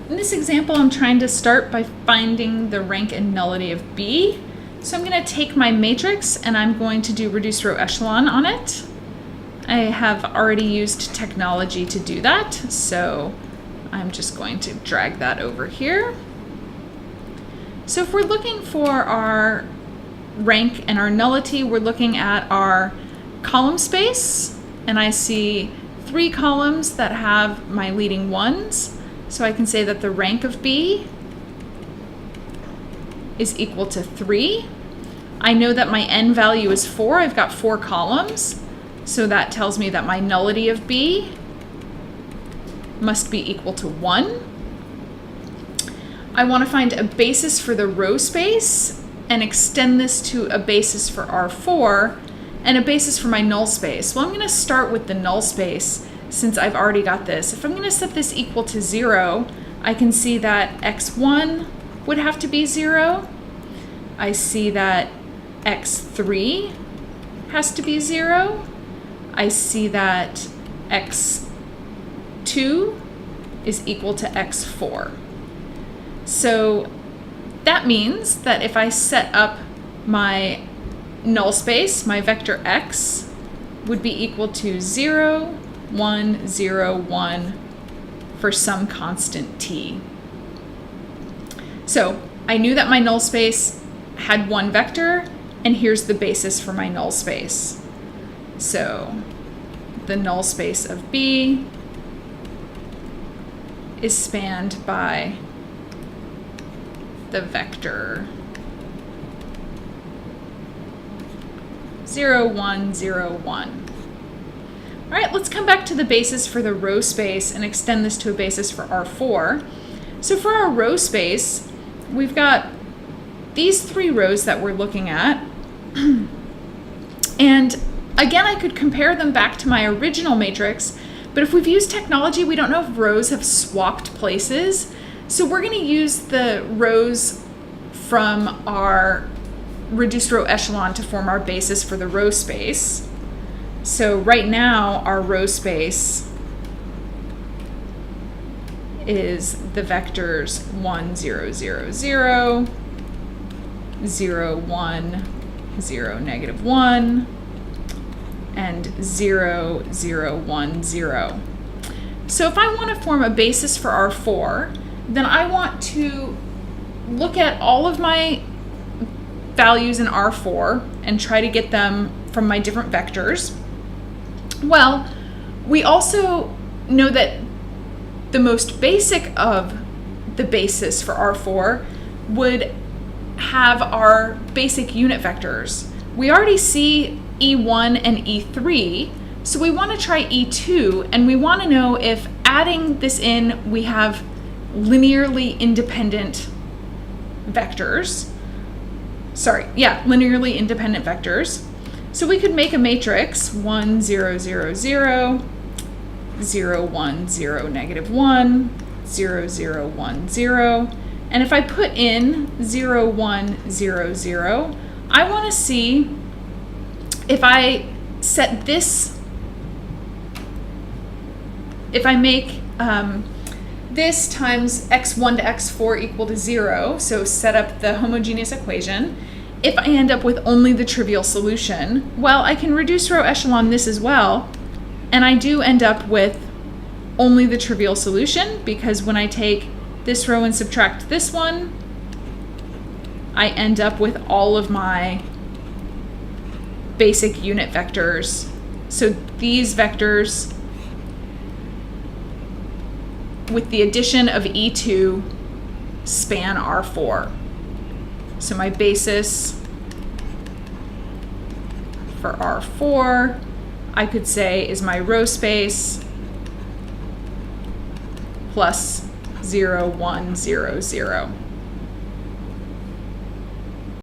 in this example, I'm trying to start by finding the rank and nullity of B. So I'm going to take my matrix and I'm going to do reduced row echelon on it. I have already used technology to do that, so I'm just going to drag that over here. So if we're looking for our rank and our nullity, we're looking at our column space, and I see 3 columns that have my leading ones. So I can say that the rank of B is equal to 3. I know that my n value is 4. I've got 4 columns. So that tells me that my nullity of B must be equal to 1. I want to find a basis for the row space and extend this to a basis for R4 and a basis for my null space. Well, I'm going to start with the null space since I've already got this. If I'm going to set this equal to 0, I can see that X1 would have to be 0. I see that X3 has to be 0. I see that X2 is equal to X4. So that means that if I set up my null space, my vector X would be equal to 0, 1, 0, 1 for some constant t. So I knew that my null space had 1 vector, and here's the basis for my null space. So the null space of B is spanned by the vector 0, 1, 0, 1. All right, let's come back to the basis for the row space and extend this to a basis for R4. So for our row space, we've got these 3 rows that we're looking at. And again, I could compare them back to my original matrix, but if we've used technology, we don't know if rows have swapped places. So we're going to use the rows from our reduced row echelon to form our basis for the row space. So right now, our row space is the vectors 1, 0, 0, 0, 0, 1, 0, negative 1, and 0, 0, 1, 0. So if I want to form a basis for R4, then I want to look at all of my values in R4 and try to get them from my different vectors. Well, we also know that the most basic of the basis for R4 would have our basic unit vectors. We already see E1 and E3, so we want to try E2, and we want to know if adding this in, we have linearly independent vectors. Linearly independent vectors. So we could make a matrix 1, 0, 0, 0, 0, 1, 0, negative 1, 0, 0, 1, 0. And if I put in 0, 1, 0, 0, I want to see if I set this, if I make this times x1 to x4 equal to 0, so set up the homogeneous equation, if I end up with only the trivial solution, well, I can reduce row echelon this as well, and I do end up with only the trivial solution, because when I take this row and subtract this one, I end up with all of my basic unit vectors. So these vectors, with the addition of E2, span R4. So my basis for R4, I could say, is my row space plus 0, 1, 0, 0.